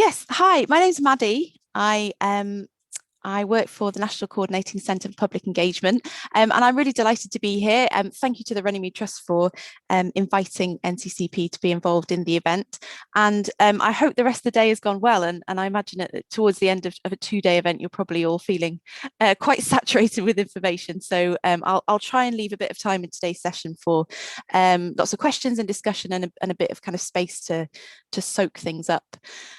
Yes, hi, my name's Maddy. I work for the National Coordinating Centre for Public Engagement, and I'm really delighted to be here. Thank you to the Runnymede Trust for inviting NCCP to be involved in the event. And I hope the rest of the day has gone well. And I imagine that towards the end of a two-day event, you're probably all feeling quite saturated with information. So I'll try and leave a bit of time in today's session for lots of questions and discussion and a bit of kind of space to soak things up.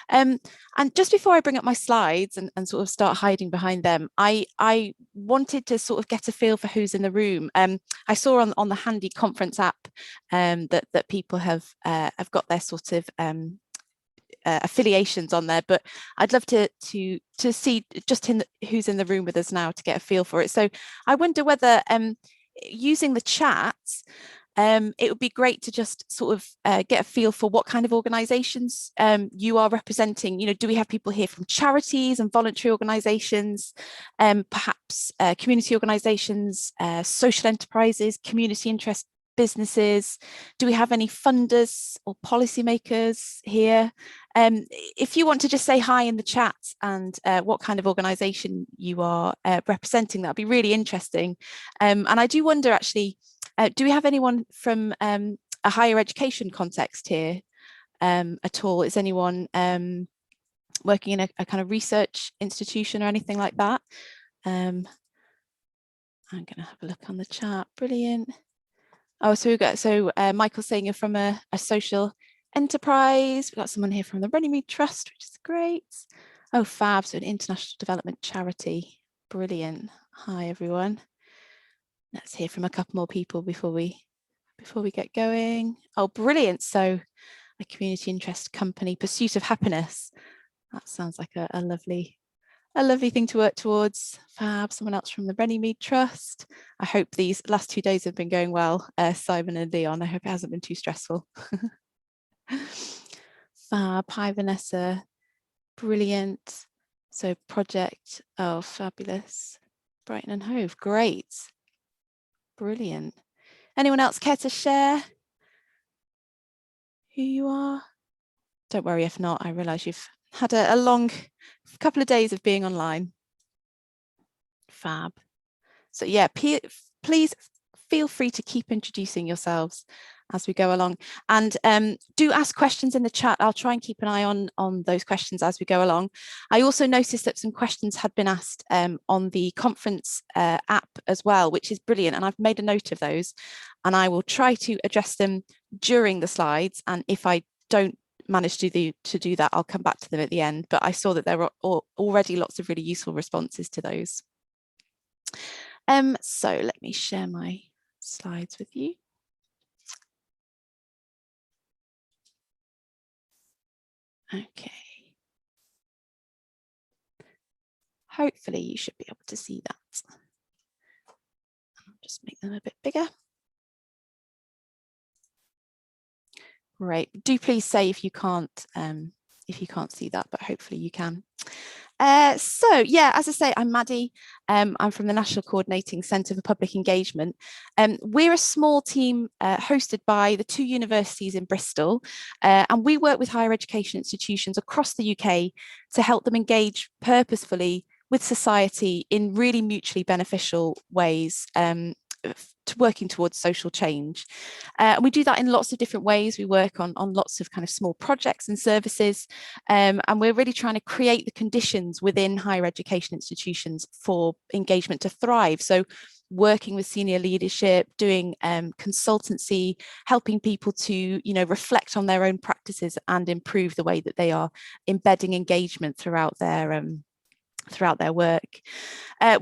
And just before I bring up my slides and sort of start hiding behind them, I wanted to sort of get a feel for who's in the room. I saw on the handy conference app that people have got their sort of affiliations on there, but I'd love to see just who's in the room with us now to get a feel for it. So I wonder whether using the chat, it would be great to just sort of get a feel for what kind of organisations you are representing. You know, do we have people here from charities and voluntary organisations, perhaps community organisations, social enterprises, community interest businesses? Do we have any funders or policymakers here? If you want to just say hi in the chat and what kind of organisation you are representing, that'd be really interesting. And I do wonder actually, do we have anyone from a higher education context here at all? Is anyone working in a kind of research institution or anything like that? I'm going to have a look on the chat. Brilliant. Oh, so we've got, Michael's saying you're from a social enterprise. We've got someone here from the Runnymede Trust, which is great. Oh, fab. So an international development charity. Brilliant. Hi, everyone. Let's hear from a couple more people before we get going. Oh, brilliant. So a community interest company, Pursuit of Happiness. That sounds like a lovely thing to work towards. Fab. Someone else from the Runnymede Trust. I hope these last 2 days have been going well, Simon and Leon. I hope it hasn't been too stressful. Fab. Hi, Vanessa. Brilliant. So project, oh, fabulous. Brighton and Hove, great. Brilliant. Anyone else care to share who you are? Don't worry if not, I realise you've had a long couple of days of being online. Fab. So yeah, please feel free to keep introducing yourselves as we go along, and do ask questions in the chat. I'll try and keep an eye on those questions as we go along. I also noticed that some questions had been asked on the conference app as well, which is brilliant, and I've made a note of those, and I will try to address them during the slides, and if I don't manage to do that, I'll come back to them at the end. But I saw that there were already lots of really useful responses to those. So let me share my slides with you. Okay. Hopefully you should be able to see that. I'll just make them a bit bigger. Great. Do please say if you can't see that, but hopefully you can. So yeah, as I say, I'm Maddy. I'm from the National Coordinating Centre for Public Engagement. We're a small team hosted by the 2 universities in Bristol, and we work with higher education institutions across the UK to help them engage purposefully with society in really mutually beneficial ways, working towards social change. We do that in lots of different ways. We work on lots of kind of small projects and services, and we're really trying to create the conditions within higher education institutions for engagement to thrive. So working with senior leadership, doing consultancy, helping people to, you know, reflect on their own practices and improve the way that they are embedding engagement throughout their work.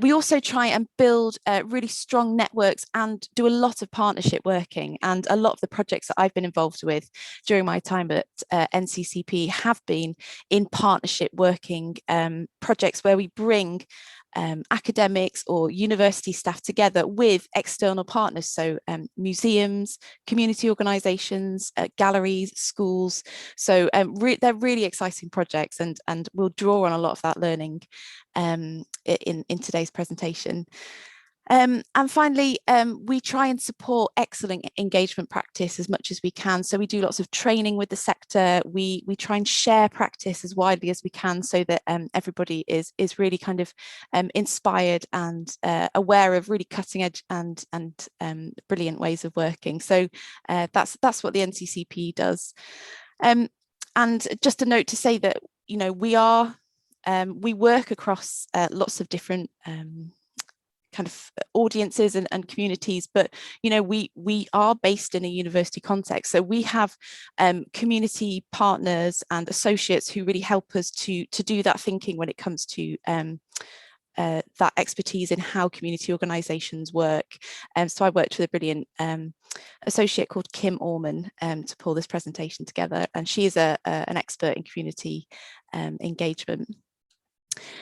We also try and build really strong networks and do a lot of partnership working, and a lot of the projects that I've been involved with during my time at NCCP have been in partnership working projects where we bring academics or university staff together with external partners, so museums, community organisations, galleries, schools. So they're really exciting projects, and we'll draw on a lot of that learning in today's presentation. And finally, we try and support excellent engagement practice as much as we can. So we do lots of training with the sector. We try and share practice as widely as we can so that everybody is really kind of inspired and aware of really cutting edge and brilliant ways of working. So that's what the NCCP does. And just a note to say that, you know, we work across lots of different kind of audiences and communities, but you know, we are based in a university context, so we have community partners and associates who really help us to do that thinking when it comes to that expertise in how community organisations work. So I worked with a brilliant associate called Kim Orman to pull this presentation together, and she is an expert in community engagement.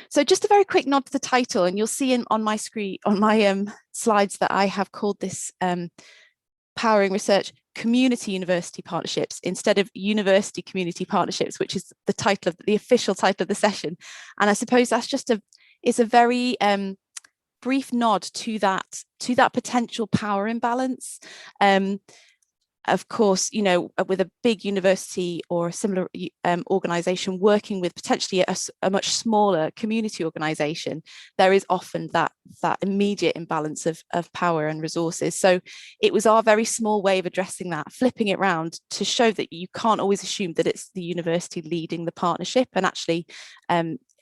So just a very quick nod to the title, and you'll see on my screen, on my slides, that I have called this Powering Research Community University Partnerships instead of University Community Partnerships, which is the title of the official title of the session. And I suppose that's just is a very brief nod to that potential power imbalance. Of course, you know, with a big university or a similar organisation working with potentially a much smaller community organisation, there is often that immediate imbalance of power and resources. So it was our very small way of addressing that, flipping it around to show that you can't always assume that it's the university leading the partnership, and actually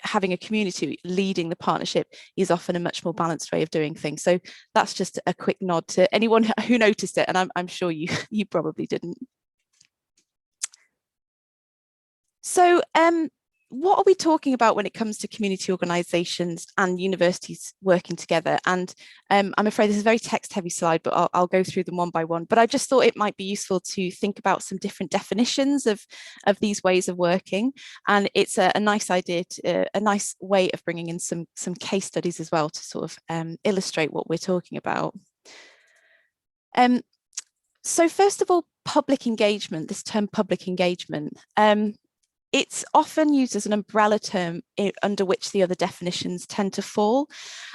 having a community leading the partnership is often a much more balanced way of doing things. So that's just a quick nod to anyone who noticed it, and I'm sure you probably didn't. So what are we talking about when it comes to community organisations and universities working together? And I'm afraid this is a very text-heavy slide, but I'll go through them one by one. But I just thought it might be useful to think about some different definitions of these ways of working. And it's a nice idea, a nice way of bringing in some case studies as well to sort of illustrate what we're talking about. So first of all, public engagement, this term public engagement. It's often used as an umbrella term under which the other definitions tend to fall.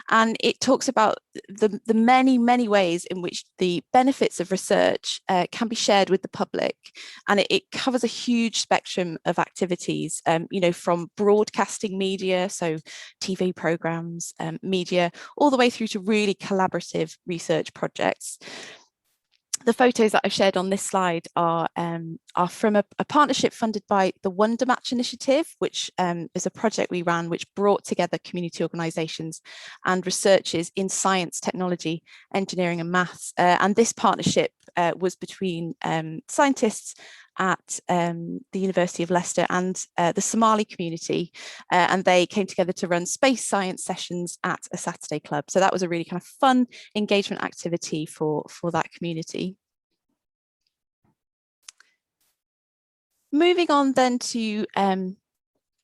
And it talks about the many, many ways in which the benefits of research can be shared with the public. And it covers a huge spectrum of activities, you know, from broadcasting media, so TV programs, media, all the way through to really collaborative research projects. The photos that I've shared on this slide are from a partnership funded by the Wonder Match Initiative, which is a project we ran which brought together community organisations and researchers in science, technology, engineering and maths. And this partnership was between scientists at the University of Leicester and the Somali community, and they came together to run space science sessions at a Saturday club. So that was a really kind of fun engagement activity for that community. Moving on then to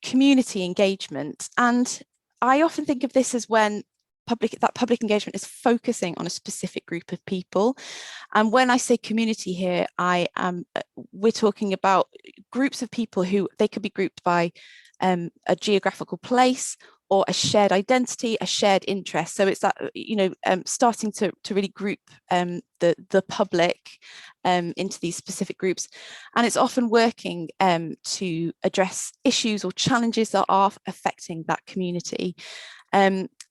community engagement, and I often think of this as when public engagement is focusing on a specific group of people. And when I say community here, we're talking about groups of people who they could be grouped by a geographical place or a shared identity, a shared interest. So it's that, you know, starting to really group the public into these specific groups. And it's often working to address issues or challenges that are affecting that community.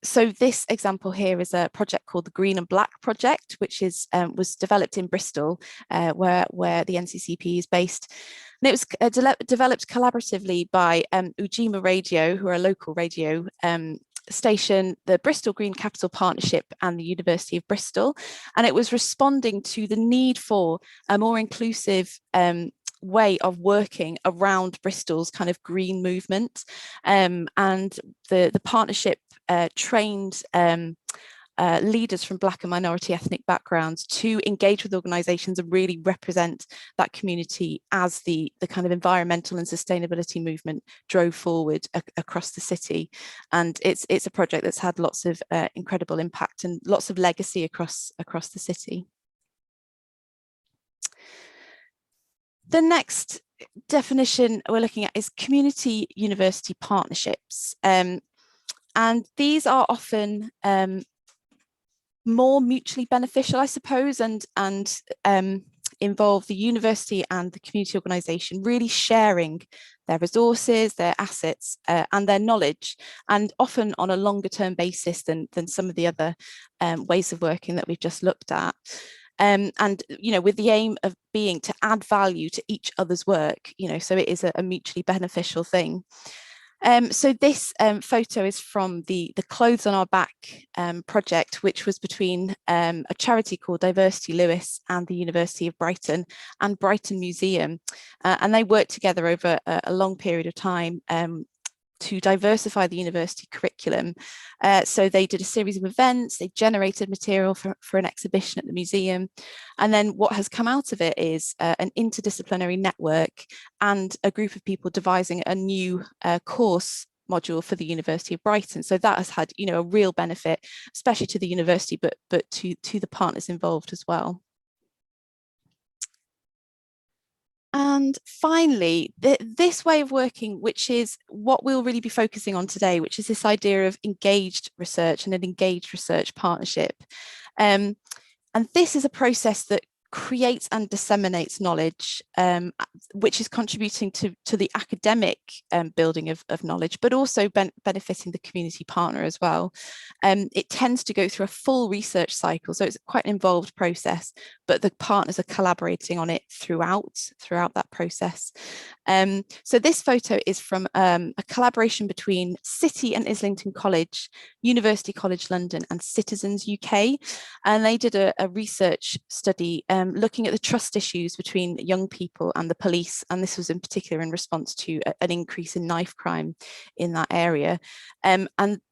So this example here is a project called the Green and Black Project, which is was developed in Bristol, where the NCCP is based. And it was developed collaboratively by Ujima Radio, who are a local radio station, the Bristol Green Capital Partnership and the University of Bristol. And it was responding to the need for a more inclusive way of working around Bristol's kind of green movement. And the partnership trained leaders from Black and minority ethnic backgrounds to engage with organisations and really represent that community as the kind of environmental and sustainability movement drove forward across the city. And it's a project that's had lots of incredible impact and lots of legacy across the city. The next definition we're looking at is community university partnerships. And these are often more mutually beneficial, I suppose, and involve the university and the community organisation really sharing their resources, their assets, and their knowledge, and often on a longer term basis than some of the other ways of working that we've just looked at. And with the aim of being to add value to each other's work, so it is a mutually beneficial thing. So this photo is from the Clothes on Our Back project, which was between a charity called Diversity Lewis and the University of Brighton and Brighton Museum. And they worked together over a long period of time to diversify the university curriculum. So they did a series of events, they generated material for an exhibition at the museum. And then what has come out of it is an interdisciplinary network and a group of people devising a new course module for the University of Brighton. So that has had, a real benefit, especially to the university, but to the partners involved as well. And finally, this way of working, which is what we'll really be focusing on today, which is this idea of engaged research and an engaged research partnership. And this is a process that creates and disseminates knowledge, which is contributing to the academic building of knowledge, but also benefiting the community partner as well. It tends to go through a full research cycle, so it's quite an involved process, but the partners are collaborating on it throughout that process. So this photo is from a collaboration between City and Islington College, University College London and Citizens UK, and they did a research study looking at the trust issues between young people and the police, and this was in particular in response to an increase in knife crime in that area. And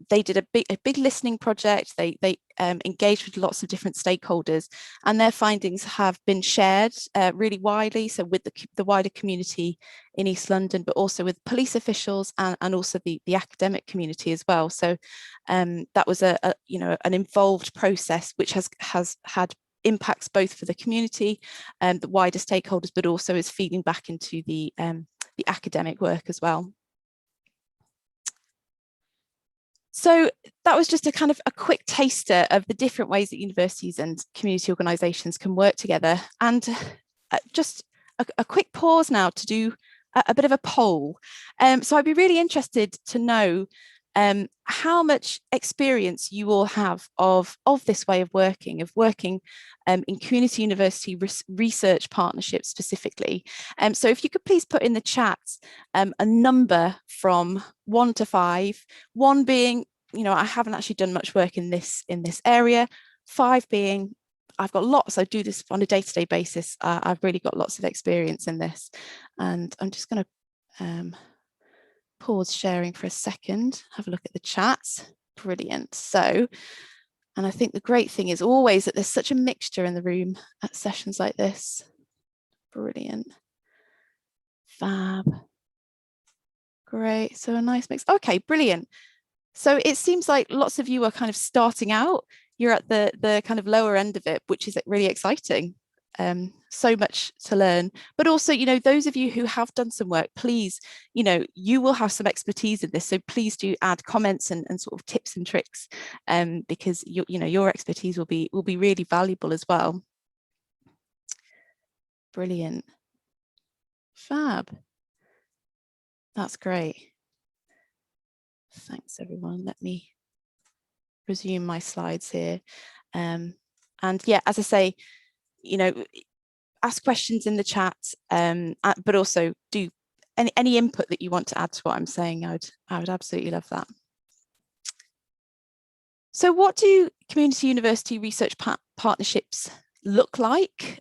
they did a big listening project. They engaged with lots of different stakeholders, and their findings have been shared really widely, so with the wider community in East London, but also with police officials and also the academic community as well. So that was an involved process which has had impacts both for the community and the wider stakeholders, but also is feeding back into the academic work as well. So that was just a quick taster of the different ways that universities and community organisations can work together. And just a quick pause now to do a bit of a poll. So I'd be really interested to know how much experience you all have of this way of working in community university research partnerships specifically. So if you could please put in the chat a number from 1 to 5, 1 being, I haven't actually done much work in this area, 5 being, I've got lots, I do this on a day-to-day basis. I've really got lots of experience in this. And I'm just going to pause sharing for a second, have a look at the chat. Brilliant. So, and I think the great thing is always that there's such a mixture in the room at sessions like this. Brilliant. Fab. Great. So a nice mix. Okay, brilliant. So it seems like lots of you are kind of starting out. You're at the kind of lower end of it, which is really exciting. So much to learn, but also, those of you who have done some work, please, you will have some expertise in this. So please do add comments and sort of tips and tricks, because your expertise will be really valuable as well. Brilliant. Fab. That's great. Thanks, everyone. Let me resume my slides here. And yeah, as I say, ask questions in the chat, but also do any input that you want to add to what I'm saying. I would absolutely love that. So what do community university research partnerships look like?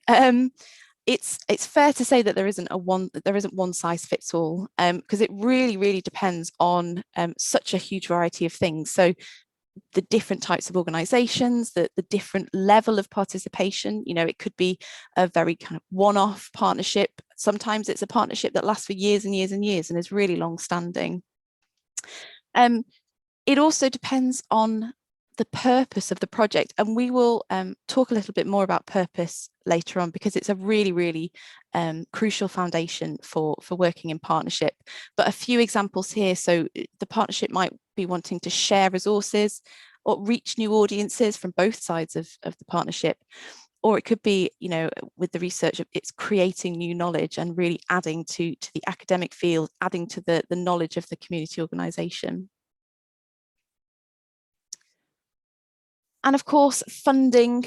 It's fair to say that there isn't one size fits all, because it really depends on such a huge variety of things. So the different types of organizations, the different level of participation, it could be a very kind of one-off partnership. Sometimes it's a partnership that lasts for years and years and years and is really long-standing. It also depends on the purpose of the project, and we will talk a little bit more about purpose later on, because it's a really crucial foundation for working in partnership. But a few examples here. So the partnership might be wanting to share resources, or reach new audiences from both sides of the partnership. Or it could be, you know, with the research, it's creating new knowledge and really adding to the academic field, adding to the knowledge of the community organisation. And of course, funding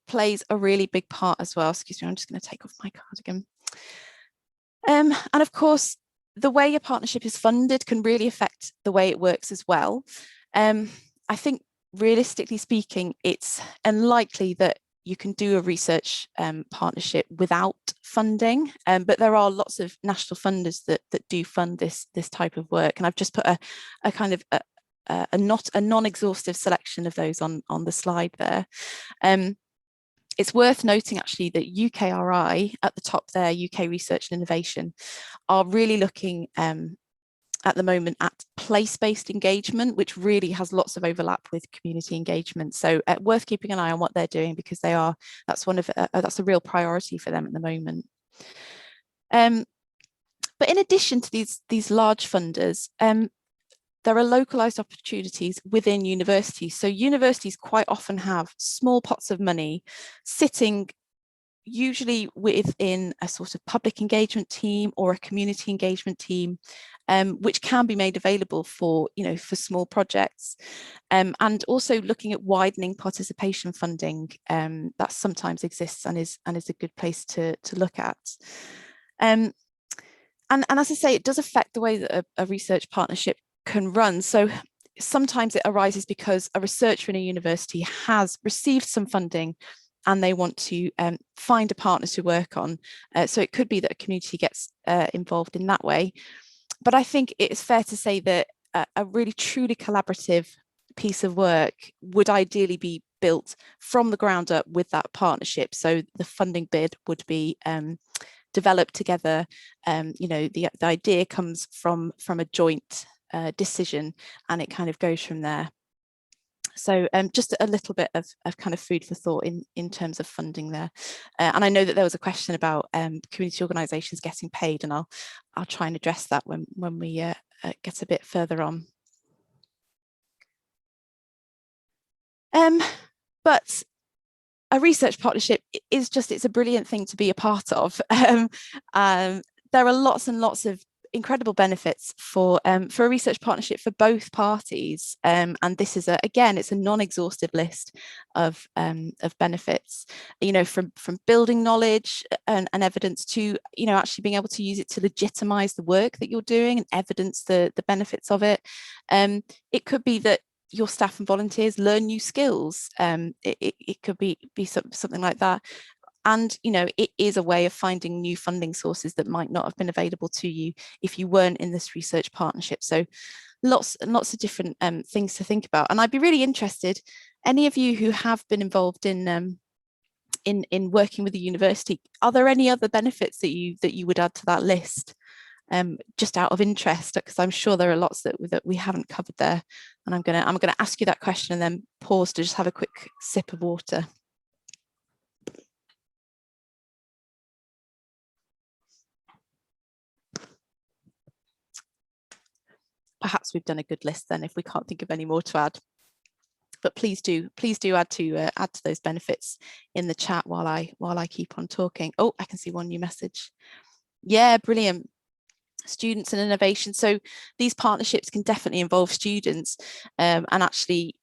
plays a really big part as well. Excuse me, I'm just going to take off my cardigan. And of course, the way your partnership is funded can really affect the way it works as well. I think realistically speaking, it's unlikely that you can do a research partnership without funding, but there are lots of national funders that do fund this type of work, and I've just put a kind of a non-exhaustive selection of those on the slide there. It's worth noting actually that UKRI at the top there, UK Research and Innovation, are really looking at the moment at place-based engagement, which really has lots of overlap with community engagement. So worth keeping an eye on what they're doing, because that's a real priority for them at the moment. But in addition to these large funders, there are localized opportunities within universities. So universities quite often have small pots of money sitting usually within a sort of public engagement team or a community engagement team, which can be made available for, you know, for small projects, and also looking at widening participation funding that sometimes exists and is a good place to look at. And as I say, it does affect the way that a research partnership can run. So sometimes it arises because a researcher in a university has received some funding and they want to find a partner to work on. So it could be that a community gets involved in that way. But I think it's fair to say that a really truly collaborative piece of work would ideally be built from the ground up with that partnership. So the funding bid would be developed together. You know, the idea comes from a joint decision, and it kind of goes from there. So just a little bit of kind of food for thought in terms of funding there. And I know that there was a question about community organisations getting paid, and I'll try and address that when we get a bit further on. But a research partnership is it's a brilliant thing to be a part of. There are lots and lots of incredible benefits for a research partnership for both parties, and this is again, it's a non-exhaustive list of benefits, you know, from building knowledge and evidence to, you know, actually being able to use it to legitimize the work that you're doing and evidence the benefits of it. It could be that your staff and volunteers learn new skills. It could be something like that. And, you know, it is a way of finding new funding sources that might not have been available to you if you weren't in this research partnership. So lots and lots of different things to think about. And I'd be really interested, any of you who have been involved in working with the university, are there any other benefits that you would add to that list? Just out of interest, because I'm sure there are lots that we haven't covered there. And I'm gonna ask you that question and then pause to just have a quick sip of water. Perhaps we've done a good list then if we can't think of any more to add. But please do add to those benefits in the chat while I keep on talking. Oh, I can see one new message. Yeah, brilliant. Students and innovation. So these partnerships can definitely involve students, and actually,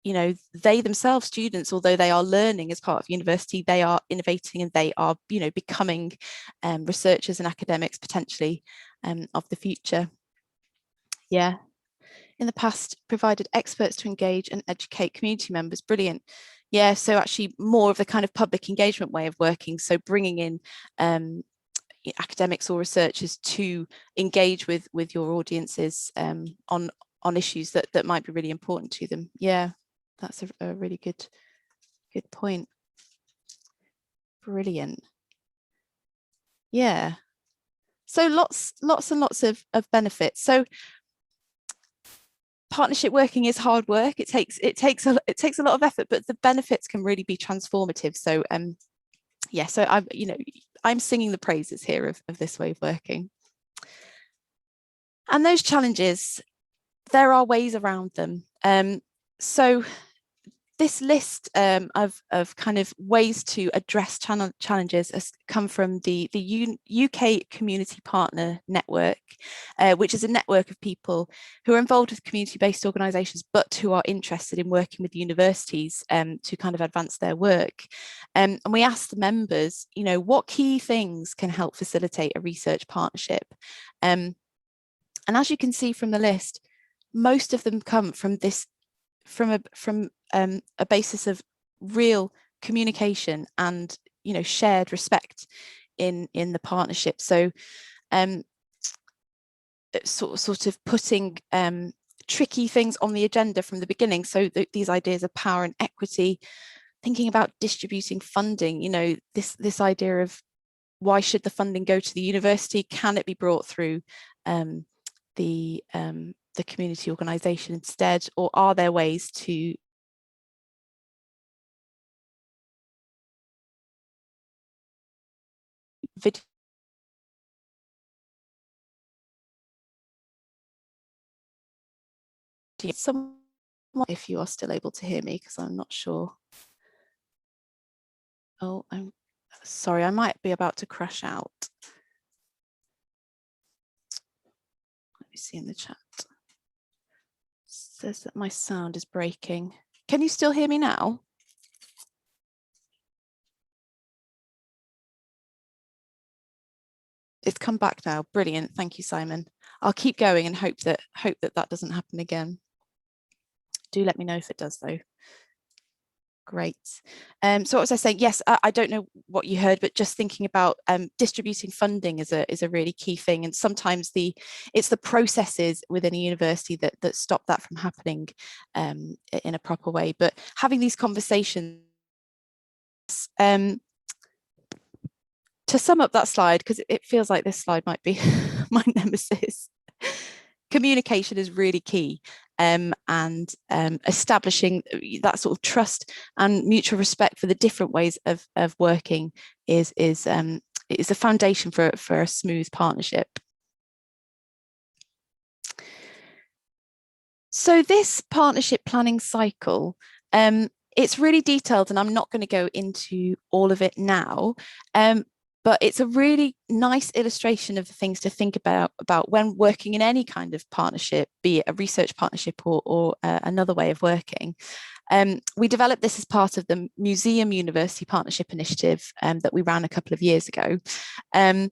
you know, they themselves, students, although they are learning as part of university, they are innovating and they are, you know, becoming researchers and academics potentially of the future. Yeah. In the past, provided experts to engage and educate community members. Brilliant. Yeah, so actually more of the kind of public engagement way of working. So bringing in academics or researchers to engage with your audiences on issues that might be really important to them. Yeah, that's a really good point. Brilliant. Yeah. So lots and lots of benefits. So partnership working is hard work. It takes a lot of effort, but the benefits can really be transformative. So yeah, so I'm singing the praises here of this way of working. And those challenges, there are ways around them. So this list of kind of ways to address challenges has come from the UK Community Partner Network, which is a network of people who are involved with community-based organisations, but who are interested in working with universities to kind of advance their work. And we asked the members, you know, what key things can help facilitate a research partnership? And as you can see from the list, most of them come from this from a basis of real communication and, you know, shared respect in the partnership. So sort of putting tricky things on the agenda from the beginning. So these ideas of power and equity, thinking about distributing funding, you know, this idea of why should the funding go to the university? Can it be brought through the community organisation instead, or are there ways to video? Someone, if you are still able to hear me, because I'm not sure. Oh, I'm sorry, I might be about to crash out. Let me see in the chat. It says that my sound is breaking. Can you still hear me now? It's come back now. Brilliant. Thank you, Simon. I'll keep going and hope that that doesn't happen again. Do let me know if it does, though. Great. So what was I saying? Yes, I don't know what you heard, but just thinking about distributing funding is a really key thing. And sometimes it's the processes within a university that stop that from happening in a proper way. But having these conversations, to sum up that slide, because it feels like this slide might be my nemesis. Communication is really key, and establishing that sort of trust and mutual respect for the different ways of working is a foundation for a smooth partnership. So this partnership planning cycle, it's really detailed, and I'm not going to go into all of it now. But it's a really nice illustration of the things to think about when working in any kind of partnership, be it a research partnership or another way of working. We developed this as part of the Museum University Partnership Initiative that we ran a couple of years ago. And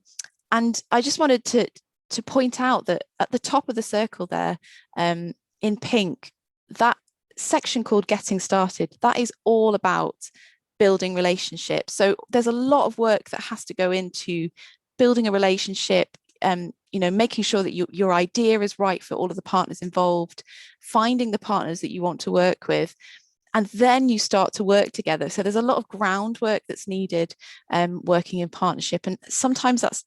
I just wanted to point out that at the top of the circle there, in pink, that section called Getting Started, that is all about building relationships. So there's a lot of work that has to go into building a relationship, you know, making sure that your idea is right for all of the partners involved, finding the partners that you want to work with, and then you start to work together. So there's a lot of groundwork that's needed working in partnership, and sometimes that's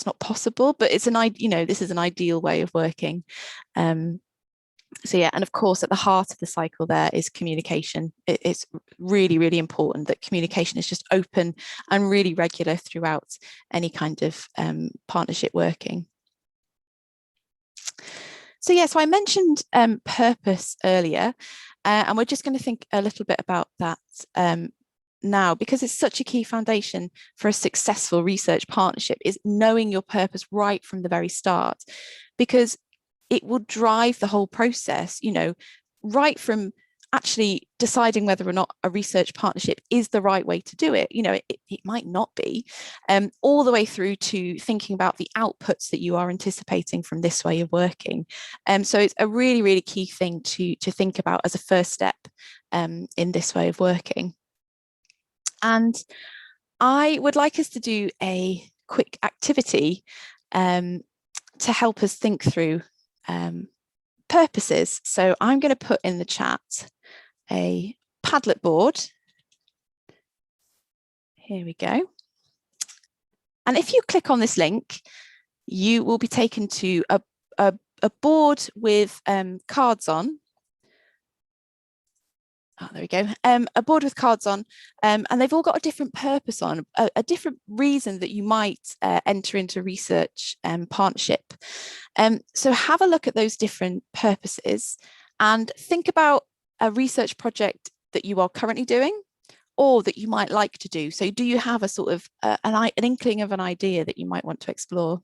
not possible, but it's this is an ideal way of working. So yeah, and of course, at the heart of the cycle there is communication. It's really, really important that communication is just open and really regular throughout any kind of partnership working. So yeah, so I mentioned purpose earlier, and we're just going to think a little bit about that now, because it's such a key foundation for a successful research partnership, is knowing your purpose right from the very start, because it will drive the whole process, you know, right from actually deciding whether or not a research partnership is the right way to do it. You know, it might not be, all the way through to thinking about the outputs that you are anticipating from this way of working. So it's a really, really key thing to think about as a first step in this way of working. And I would like us to do a quick activity to help us think through purposes. So I'm going to put in the chat a Padlet board. Here we go. And if you click on this link, you will be taken to a board with cards on. Oh, there we go. A board with cards on, and they've all got a different purpose on, a different reason that you might enter into research partnership. So have a look at those different purposes and think about a research project that you are currently doing or that you might like to do. So do you have a sort of an inkling of an idea that you might want to explore?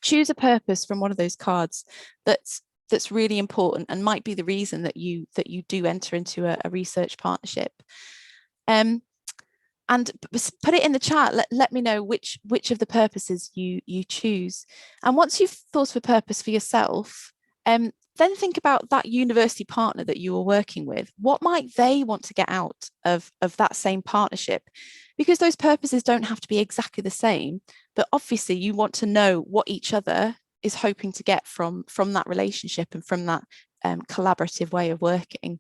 Choose a purpose from one of those cards that's really important and might be the reason that you do enter into a research partnership. And put it in the chat. Let me know which of the purposes you choose. And once you've thought of a purpose for yourself, then think about that university partner that you are working with. What might they want to get out of that same partnership? Because those purposes don't have to be exactly the same, but obviously you want to know what each other is hoping to get from that relationship and from that collaborative way of working.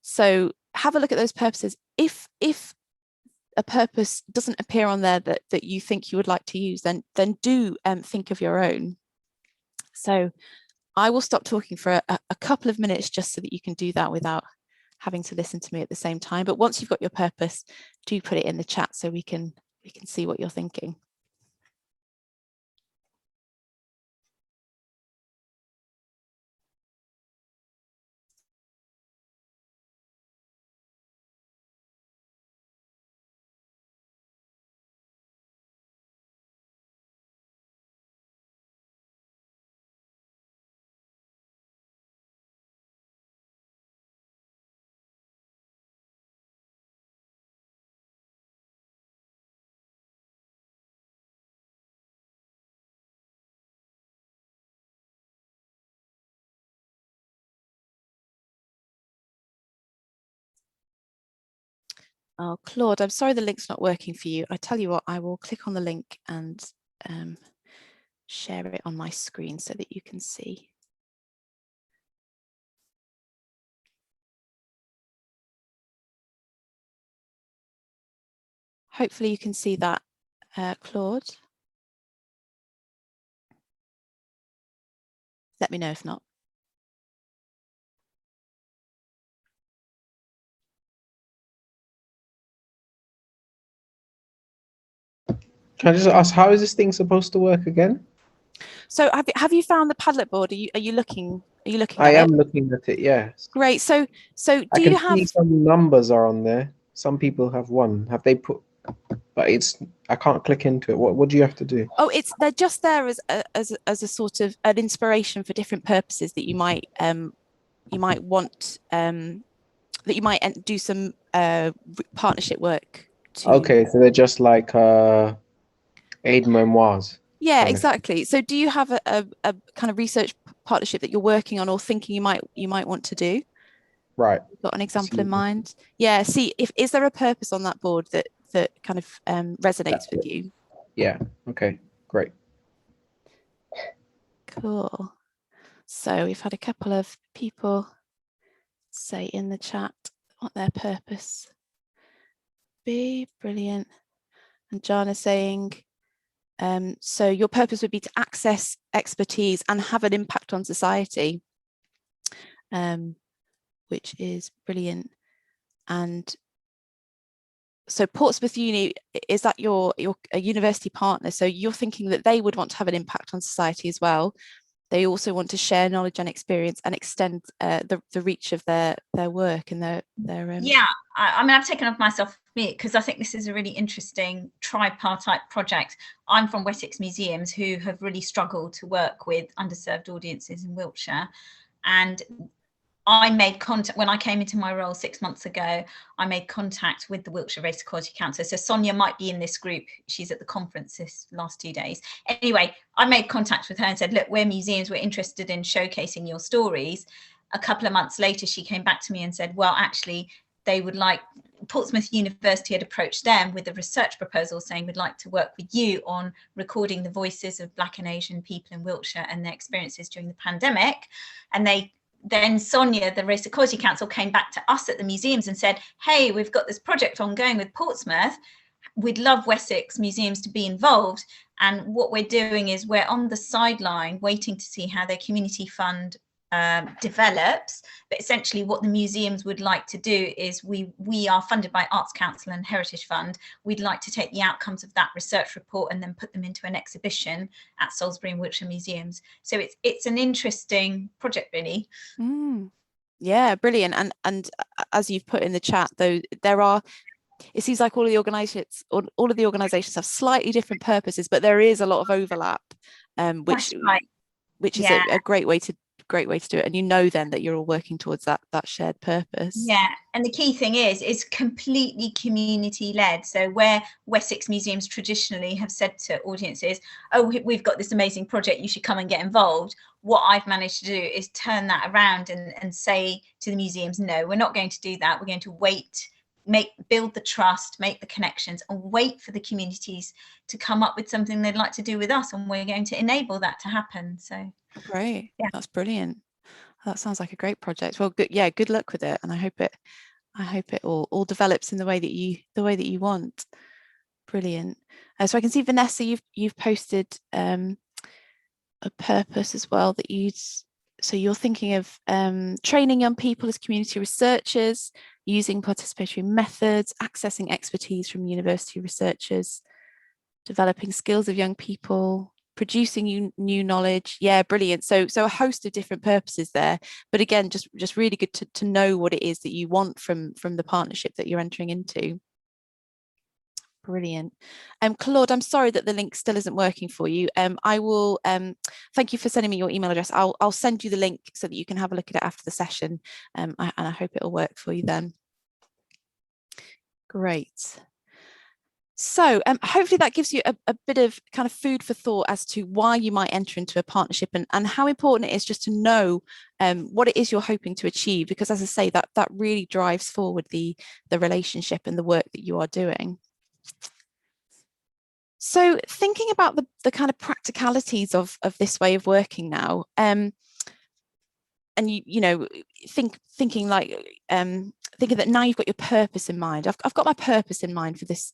So have a look at those purposes. If a purpose doesn't appear on there that you think you would like to use, then do think of your own. So I will stop talking for a couple of minutes just so that you can do that without having to listen to me at the same time. But once you've got your purpose, do put it in the chat so we can see what you're thinking. Oh, Claude, I'm sorry the link's not working for you. I tell you what, I will click on the link and share it on my screen so that you can see. Hopefully you can see that, Claude. Let me know if not. Can I just ask, how is this thing supposed to work again? So have you found the Padlet board? Are you looking at I am it? looking at it, yes. Great. So do I you can have see some numbers are on there. Some people have one. Have they put, but I can't click into it. What do you have to do? Oh, they're just there as a sort of an inspiration for different purposes that you might want that you might do some partnership work to. Okay, so they're just like aid memoirs. Yeah, Kind of. exactly. So do you have a kind of research partnership that you're working on or thinking you might want to do? Right. Got an example in mind? Yeah, see, is there a purpose on that board that kind of resonates with you? Yeah, okay, great. Cool. So we've had a couple of people say in the chat what their purpose be. Brilliant. And Jana saying, so your purpose would be to access expertise and have an impact on society, which is brilliant. And so Portsmouth Uni, is that your a university partner? So you're thinking that they would want to have an impact on society as well. They also want to share knowledge and experience and extend the reach of their work and their yeah, I mean, I've taken off myself because I think this is a really interesting tripartite project. I'm from Wessex Museums, who have really struggled to work with underserved audiences in Wiltshire, and I made contact when I came into my role 6 months ago. I made contact with the Wiltshire Race Equality Council. So Sonia might be in this group. She's at the conference this last 2 days. Anyway, I made contact with her and said, look, we're museums, we're interested in showcasing your stories. A couple of months later, she came back to me and said, well, actually, they would like, Portsmouth University had approached them with a research proposal saying, we'd like to work with you on recording the voices of Black and Asian people in Wiltshire and their experiences during the pandemic. And then Sonia, the Race Equality Council, came back to us at the museums and said, hey, we've got this project ongoing with Portsmouth. We'd love Wessex Museums to be involved. And what we're doing is we're on the sideline waiting to see how their community fund develops. But essentially what the museums would like to do is we are funded by Arts Council and Heritage Fund. We'd like to take the outcomes of that research report and then put them into an exhibition at Salisbury and Wiltshire Museums. So it's an interesting project, really. Yeah, brilliant. And as you've put in the chat, though, it seems like all of the organizations have slightly different purposes, but there is a lot of overlap, which is a great way to do it. And you know then that you're all working towards that shared purpose. Yeah, and the key thing is completely community led. So where Wessex museums traditionally have said to audiences, oh, we've got this amazing project, you should come and get involved, what I've managed to do is turn that around and say to the museums, no, we're not going to do that. We're going to wait, build the trust, make the connections, and wait for the communities to come up with something they'd like to do with us, and we're going to enable that to happen. So great. Yeah, that's brilliant. That sounds like a great project. Well, good luck with it, and I hope it all develops in the way that you want. Brilliant. So I can see, Vanessa, you've posted a purpose as well that you're thinking of training young people as community researchers, using participatory methods, accessing expertise from university researchers, developing skills of young people, producing new knowledge. Yeah, brilliant. So a host of different purposes there, but again, just really good to know what it is that you want from the partnership that you're entering into. Brilliant. Claude, I'm sorry that the link still isn't working for you. I will thank you for sending me your email address. I'll send you the link so that you can have a look at it after the session, and I hope it'll work for you then. Great. So hopefully that gives you a bit of kind of food for thought as to why you might enter into a partnership, and how important it is just to know what it is you're hoping to achieve, because as I say, that really drives forward the relationship and the work that you are doing. So thinking about the kind of practicalities of this way of working now, and thinking that now you've got your purpose in mind. I've got my purpose in mind for this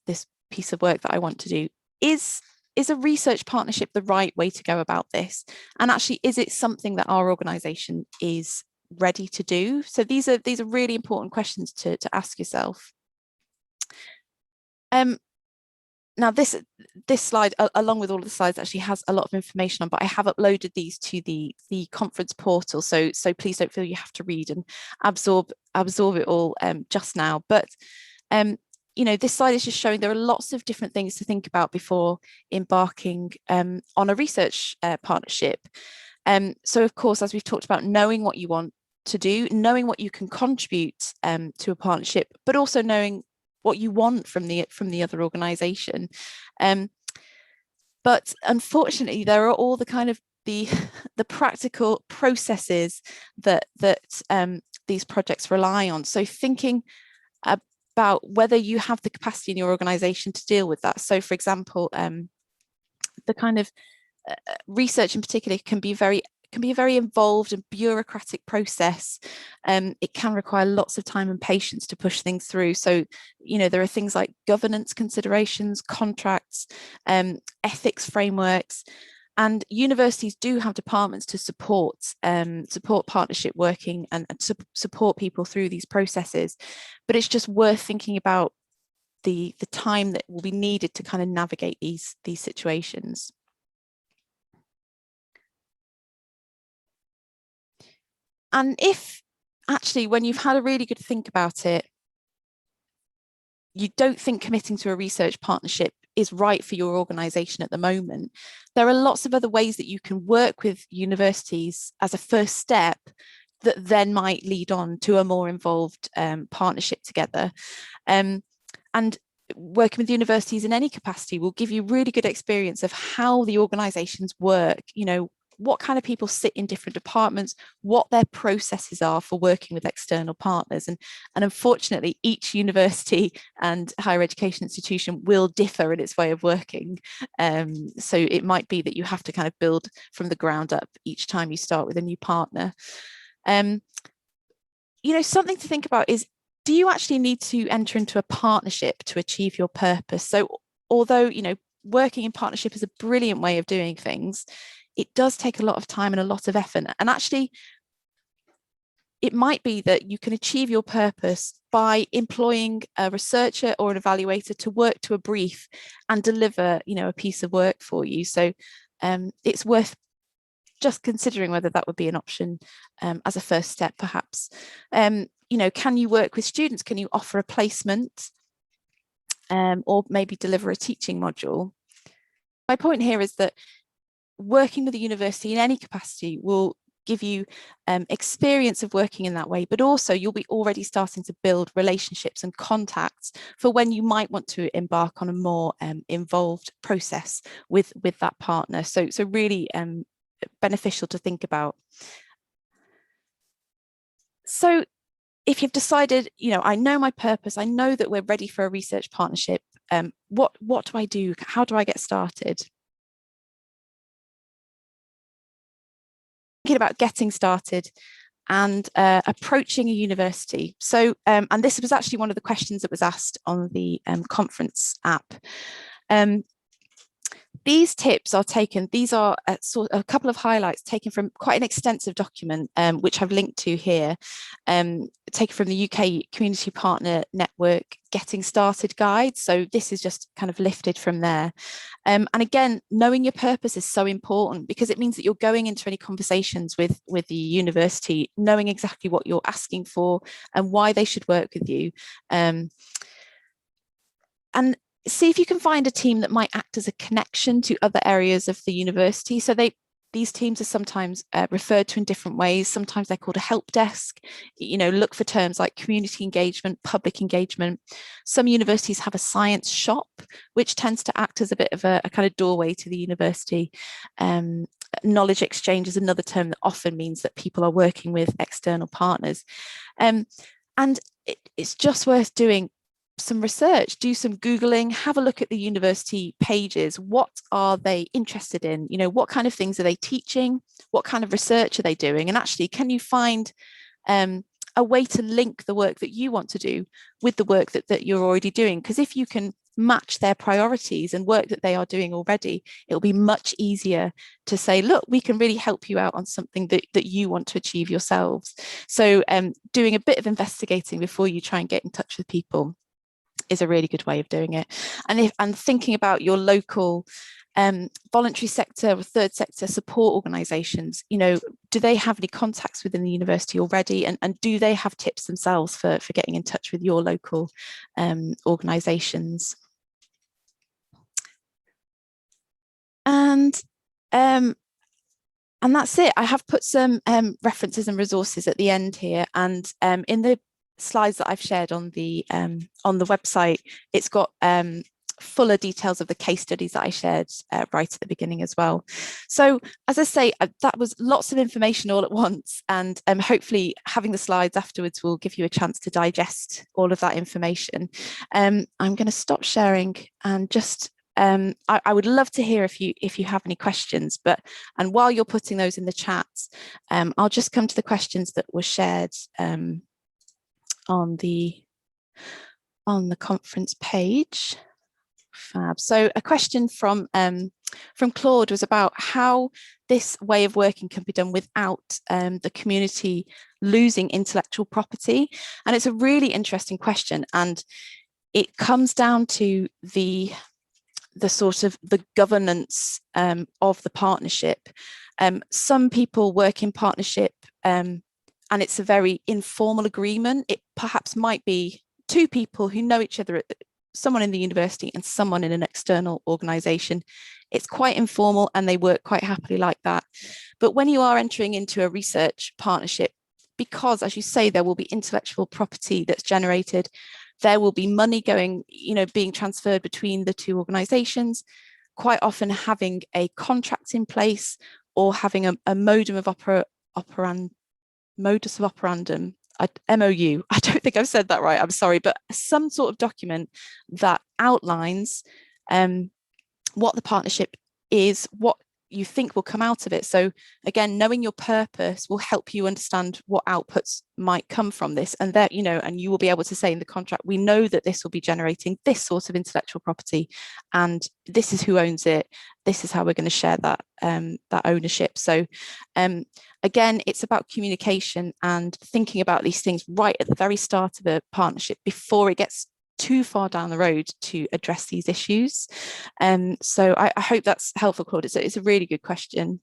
piece of work that I want to do. Is a research partnership the right way to go about this? And actually, is it something that our organisation is ready to do? So these are really important questions to ask yourself. Now this slide, along with all of the slides, actually has a lot of information on, but I have uploaded these to the conference portal, so please don't feel you have to read and absorb it all just now. But this slide is just showing there are lots of different things to think about before embarking on a research partnership. So of course, as we've talked about, knowing what you want to do, knowing what you can contribute to a partnership, but also knowing what you want from the other organization. But unfortunately, there are all the kind of the practical processes that these projects rely on. So thinking about whether you have the capacity in your organization to deal with that. So for example, the kind of research in particular can be a very involved and bureaucratic process. It can require lots of time and patience to push things through. So, there are things like governance considerations, contracts, ethics frameworks, and universities do have departments to support partnership working and support people through these processes. But it's just worth thinking about the time that will be needed to kind of navigate these situations. And if actually, when you've had a really good think about it, you don't think committing to a research partnership is right for your organisation at the moment, there are lots of other ways that you can work with universities as a first step that then might lead on to a more involved partnership together. And working with universities in any capacity will give you really good experience of how the organisations work, what kind of people sit in different departments, what their processes are for working with external partners. And unfortunately, each university and higher education institution will differ in its way of working. So it might be that you have to kind of build from the ground up each time you start with a new partner. Something to think about is, do you actually need to enter into a partnership to achieve your purpose? So although, working in partnership is a brilliant way of doing things, it does take a lot of time and a lot of effort. And actually, it might be that you can achieve your purpose by employing a researcher or an evaluator to work to a brief and deliver, a piece of work for you. So it's worth just considering whether that would be an option as a first step, perhaps. Can you work with students? Can you offer a placement or maybe deliver a teaching module? My point here is that working with a university in any capacity will give you experience of working in that way, but also you'll be already starting to build relationships and contacts for when you might want to embark on a more involved process with that partner. So really beneficial to think about. So if you've decided, I know my purpose, I know that we're ready for a research partnership, what do I do? How do I get started? Thinking about getting started and approaching a university. So, and this was actually one of the questions that was asked on the conference app. These tips are taken, these are a couple of highlights taken from quite an extensive document, which I've linked to here, taken from the UK Community Partner Network Getting Started Guide. So this is just kind of lifted from there. And again, knowing your purpose is so important because it means that you're going into any conversations with the university, knowing exactly what you're asking for and why they should work with you. And see if you can find a team that might act as a connection to other areas of the university. So these teams are sometimes referred to in different ways. Sometimes they're called a help desk. Look for terms like community engagement, public engagement. Some universities have a science shop, which tends to act as a bit of a kind of doorway to the university. Knowledge exchange is another term that often means that people are working with external partners. And it's just worth doing some research, do some Googling, have a look at the university pages. What are they interested in? What kind of things are they teaching? What kind of research are they doing? And actually, can you find a way to link the work that you want to do with the work that you're already doing? Because if you can match their priorities and work that they are doing already, it'll be much easier to say, look, we can really help you out on something that you want to achieve yourselves. So doing a bit of investigating before you try and get in touch with people is a really good way of doing it. And thinking about your local voluntary sector or third sector support organisations, do they have any contacts within the university already, and do they have tips themselves for getting in touch with your local organisations? And that's it. I have put some references and resources at the end here, and in the slides that I've shared on the website, it's got fuller details of the case studies that I shared right at the beginning as well. So as I say, that was lots of information all at once, and hopefully having the slides afterwards will give you a chance to digest all of that information. I'm going to stop sharing and just I would love to hear if you have any questions, and while you're putting those in the chat, I'll just come to the questions that were shared on the conference page. Fab. So a question from Claude was about how this way of working can be done without the community losing intellectual property. And it's a really interesting question, and it comes down to the sort of the governance of the partnership. Some people work in partnership and it's a very informal agreement. It perhaps might be two people who know each other, someone in the university and someone in an external organisation. It's quite informal and they work quite happily like that. But when you are entering into a research partnership, because, as you say, there will be intellectual property that's generated, there will be money going, being transferred between the two organisations, quite often having a contract in place or having a modus of operandum, MOU, I don't think I've said that right, I'm sorry, but some sort of document that outlines what the partnership is, what you think will come out of it. So again, knowing your purpose will help you understand what outputs might come from this, and that, you know, and you will be able to say in the contract, we know that this will be generating this sort of intellectual property, and this is who owns it, this is how we're going to share that that ownership. So again, it's about communication and thinking about these things right at the very start of a partnership before it gets too far down the road to address these issues. So I hope that's helpful, Claude. It's a really good question.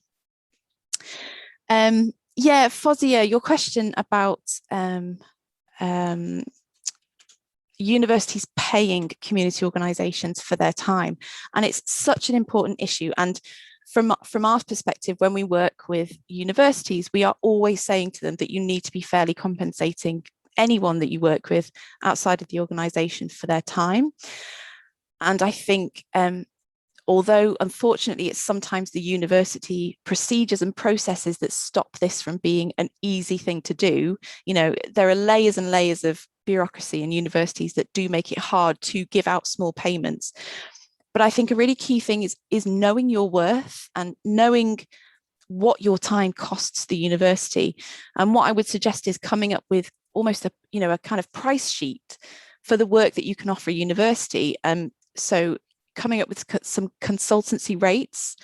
Yeah, Fozia, your question about universities paying community organisations for their time, and it's such an important issue. And from our perspective, when we work with universities, we are always saying to them that you need to be fairly compensating anyone that you work with outside of the organisation for their time. And I think although unfortunately it's sometimes the university procedures and processes that stop this from being an easy thing to do, you know, there are layers and layers of bureaucracy in universities that do make it hard to give out small payments. But I think a really key thing is knowing your worth and knowing what your time costs the university. And what I would suggest is coming up with almost a, you know, a kind of price sheet for the work that you can offer a university. So coming up with some consultancy rates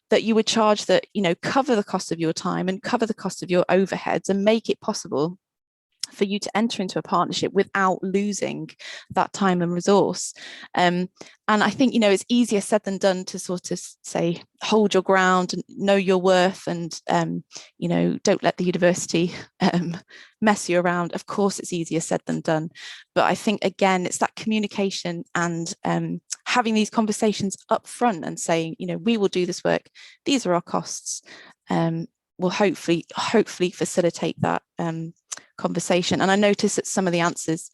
that you would charge that, you know, cover the cost of your time and cover the cost of your overheads, and make it possible for you to enter into a partnership without losing that time and resource. And I think, you know, it's easier said than done to sort of say, hold your ground and know your worth, and, you know, don't let the university mess you around. Of course, it's easier said than done. But I think, again, it's that communication and having these conversations up front and saying, you know, we will do this work, these are our costs, will hopefully facilitate that conversation. And I noticed that some of the answers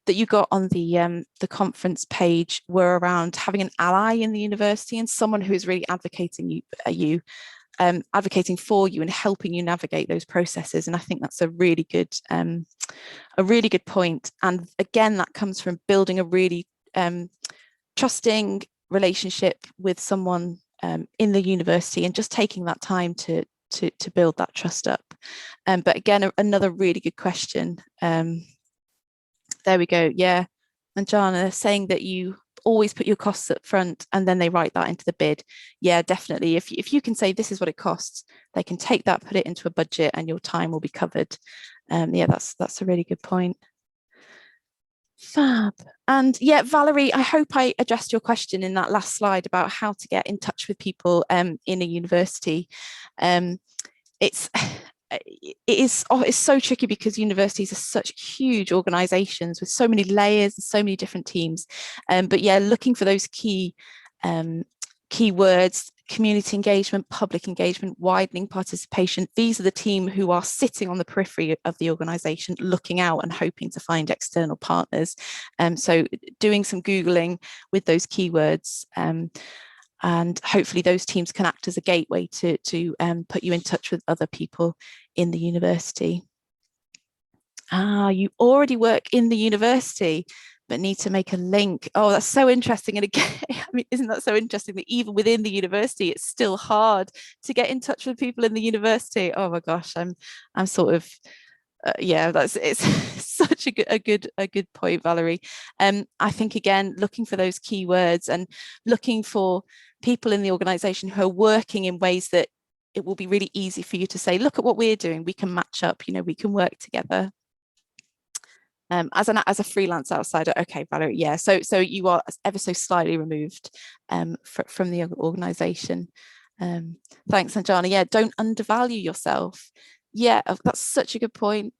that you got on the conference page were around having an ally in the university and someone who is really advocating advocating for you and helping you navigate those processes. And I think that's a really good point. And again, that comes from building a really trusting relationship with someone in the university, and just taking that time to build that trust up. But again, another really good question. There we go. Yeah. And Jana saying that you always put your costs up front and then they write that into the bid. Yeah, definitely. If you can say this is what it costs, they can take that, put it into a budget, and your time will be covered. Yeah, that's a really good point. Fab. And yeah, Valerie, I hope I addressed your question in that last slide about how to get in touch with people in a university. It's so tricky because universities are such huge organizations with so many layers and so many different teams. But yeah, looking for those key keywords: community engagement, public engagement, widening participation. These are the team who are sitting on the periphery of the organisation, looking out and hoping to find external partners. So doing some Googling with those keywords, and hopefully those teams can act as a gateway to put you in touch with other people in the university. You already work in the university, but need to make a link. Oh, that's so interesting. And again, I mean, isn't that so interesting that even within the university, it's still hard to get in touch with people in the university? Oh my gosh, I'm sort of, yeah, it's such a good point, Valerie. I think, again, looking for those keywords and looking for people in the organization who are working in ways that it will be really easy for you to say, look at what we're doing, we can match up, you know, we can work together. As a freelance outsider, okay, Valerie, yeah. So you are ever so slightly removed from the organization. Thanks, Anjana. Yeah, don't undervalue yourself. Yeah, that's such a good point.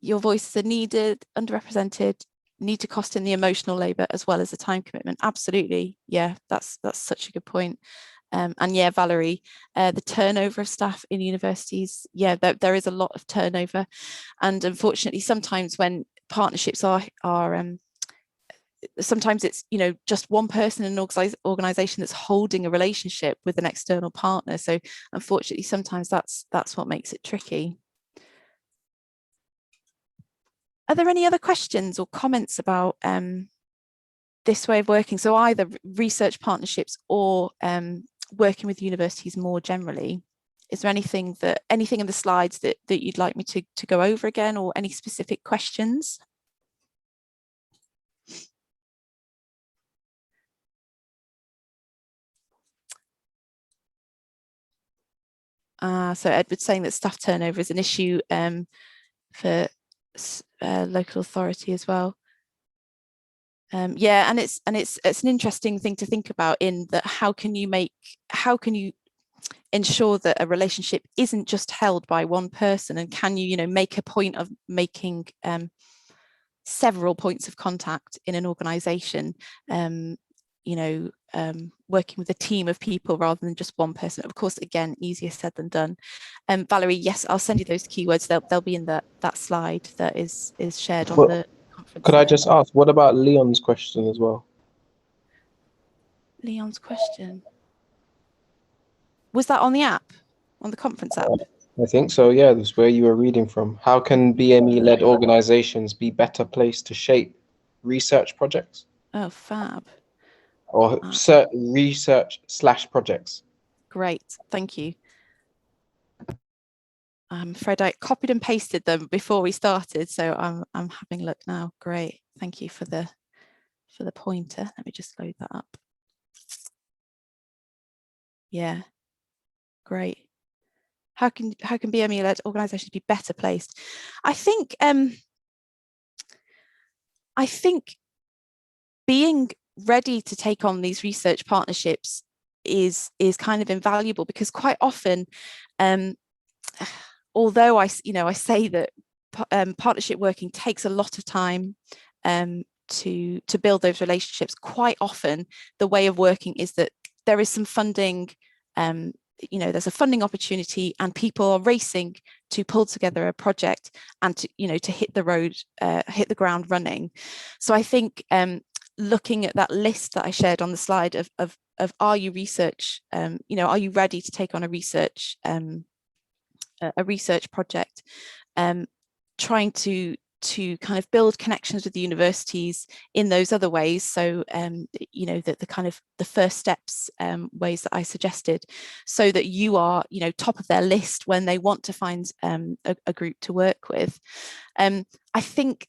Your voices are needed, underrepresented, need to cost in the emotional labor as well as the time commitment. Absolutely, yeah, that's such a good point. And yeah, Valerie, the turnover of staff in universities, yeah, there is a lot of turnover, and unfortunately, sometimes when partnerships are sometimes it's, you know, just one person in an organization that's holding a relationship with an external partner. So unfortunately, sometimes that's what makes it tricky. Are there any other questions or comments about this way of working? So either research partnerships or working with universities more generally. Is there anything in the slides that you'd like me to go over again, or any specific questions? So Edward's saying that staff turnover is an issue for local authority as well. Yeah, and it's an interesting thing to think about, in that how can you ensure that a relationship isn't just held by one person, and can you make a point of making several points of contact in an organization, working with a team of people rather than just one person. Of course, again, easier said than done. Valerie, yes, I'll send you those keywords. They'll be in that slide that is shared on the conference. Could I just ask, what about Leon's question as well? Leon's question, was that on the app, on the conference app? I think so, yeah. That's where you were reading from. How can BME-led organizations be better placed to shape research projects? Oh, fab. Or research/projects? Great, thank you. I'm afraid I copied and pasted them before we started, so I'm having a look now. Great, thank you for the pointer. Let me just load that up. Yeah, great. How can BME-led organizations be better placed? I think being ready to take on these research partnerships is kind of invaluable, because quite often, although I say that partnership working takes a lot of time to build those relationships, quite often the way of working is that there is some funding, there's a funding opportunity, and people are racing to pull together a project and to hit the ground running. So I think looking at that list that I shared on the slide of are you research, are you ready to take on a research project, trying to kind of build connections with the universities in those other ways. So the kind of the first steps ways that I suggested, so that you are top of their list when they want to find a group to work with. I think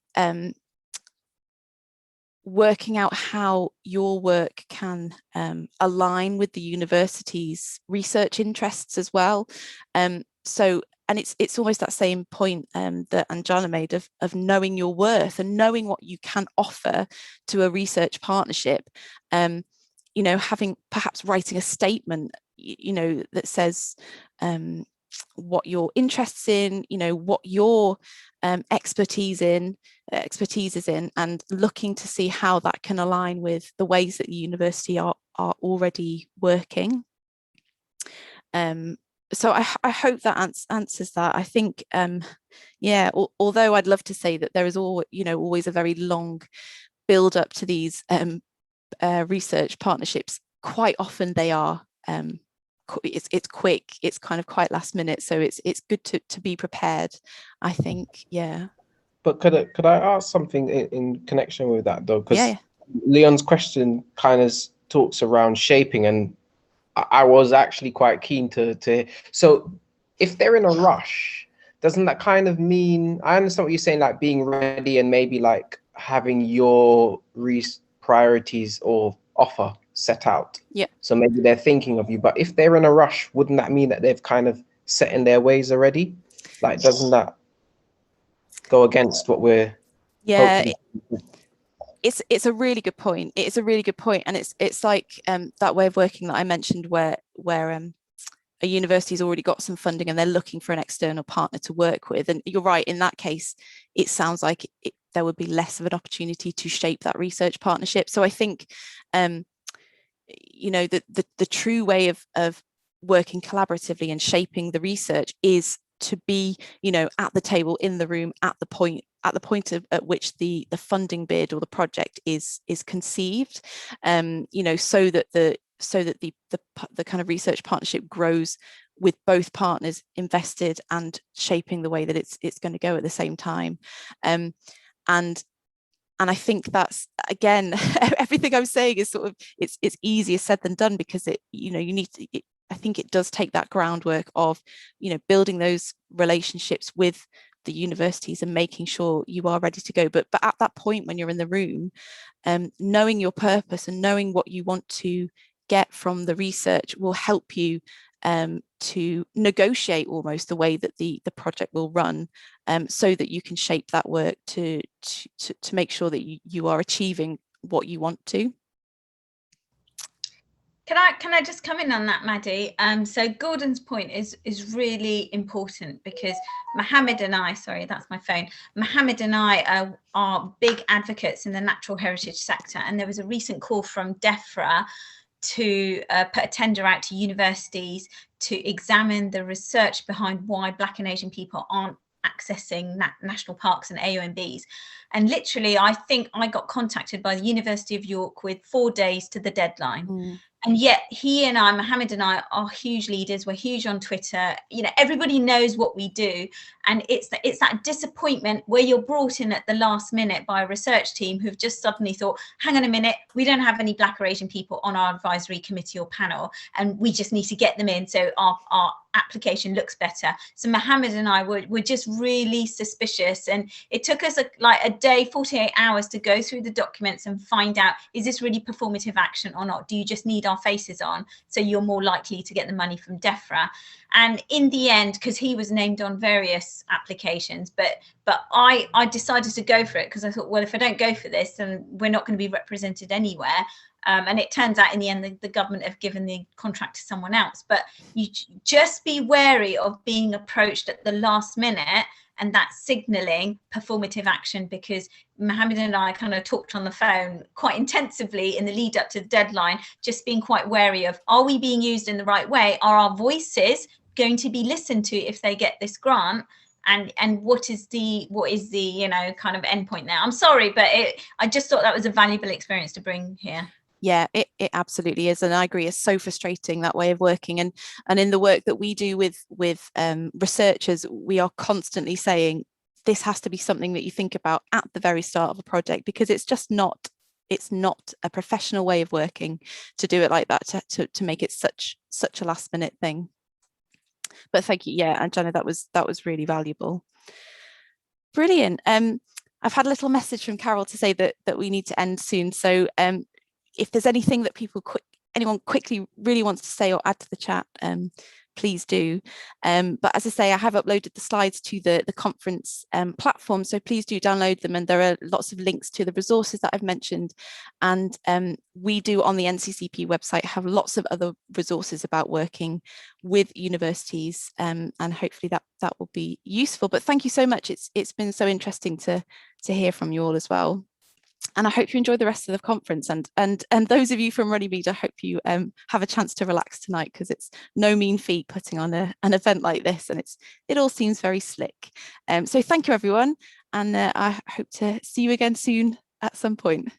working out how your work can align with the university's research interests as well. And it's almost that same point that Anjana made of knowing your worth and knowing what you can offer to a research partnership. Having perhaps writing a statement, that says what your interests in, what your expertise is in, and looking to see how that can align with the ways that the university are already working. So I hope that answers that. I think, although I'd love to say that there is always a very long build up to these research partnerships, quite often they are it's quick, it's kind of quite last minute, so it's good to be prepared, I think. Yeah. But could I ask something in connection with that, though? Because Leon's question kind of talks around shaping, and I was actually quite keen to. So if they're in a rush, doesn't that kind of mean, I understand what you're saying, like being ready and maybe like having your priorities or offer set out. Yeah. So maybe they're thinking of you, but if they're in a rush, wouldn't that mean that they've kind of set in their ways already? Like, doesn't that go against what we're hopefully? It's a really good point. It's a really good point, and it's like that way of working that I mentioned, where a university's already got some funding and they're looking for an external partner to work with. And you're right, in that case, it sounds like there would be less of an opportunity to shape that research partnership. So I think, the true way of working collaboratively and shaping the research is to be, at the table, in the room, at the point at which the funding bid or the project is conceived, so that the kind of research partnership grows with both partners invested and shaping the way that it's going to go at the same time. And I think that's, again, everything I'm saying is sort of, it's easier said than done, because it, you know, you need to, I think it does take that groundwork of, you know, building those relationships with the universities and making sure you are ready to go. But at that point, when you're in the room, knowing your purpose and knowing what you want to get from the research will help you to negotiate almost the way that the project will run, so that you can shape that work to make sure that you are achieving what you want to. Can I just come in on that, Maddy? So Gordon's point is really important, because Mohammed and I, sorry, that's my phone. Mohammed and I are big advocates in the natural heritage sector, and there was a recent call from DEFRA to put a tender out to universities to examine the research behind why Black and Asian people aren't accessing national parks and AONBs. And literally, I think I got contacted by the University of York with 4 days to the deadline. And yet he and I, Mohammed and I, are huge leaders. We're huge on Twitter. You know, everybody knows what we do. And it's that disappointment where you're brought in at the last minute by a research team who've just suddenly thought, hang on a minute, we don't have any Black or Asian people on our advisory committee or panel, and we just need to get them in so our application looks better. So Mohammed and I were just really suspicious, and it took us like a day, 48 hours to go through the documents and find out, is this really performative action or not? Do you just need our faces on so you're more likely to get the money from DEFRA? And in the end, because he was named on various applications, but I decided to go for it, because I thought, well, if I don't go for this, then we're not going to be represented anywhere. And it turns out in the end, the government have given the contract to someone else. But you just be wary of being approached at the last minute and that signalling performative action, because Mohammed and I kind of talked on the phone quite intensively in the lead up to the deadline, just being quite wary of, are we being used in the right way? Are our voices going to be listened to if they get this grant? And what is the you know, kind of endpoint there? I'm sorry, but I just thought that was a valuable experience to bring here. Yeah, it absolutely is, and I agree. It's so frustrating, that way of working, and in the work that we do with researchers, we are constantly saying this has to be something that you think about at the very start of a project, because it's just not, it's not a professional way of working to do it like that, to make it such a last minute thing. But thank you, yeah, and Jana, that was really valuable. Brilliant. I've had a little message from Carol to say that we need to end soon, so if there's anything that anyone quickly really wants to say or add to the chat, please do. But as I say, I have uploaded the slides to the conference platform, so please do download them, and there are lots of links to the resources that I've mentioned. And we do on the NCCP website have lots of other resources about working with universities, and hopefully that will be useful. But thank you so much. It's been so interesting to hear from you all as well. And I hope you enjoy the rest of the conference, and those of you from Runnymede, I hope you have a chance to relax tonight, because it's no mean feat putting on an event like this, and it all seems very slick. So thank you everyone, and I hope to see you again soon at some point.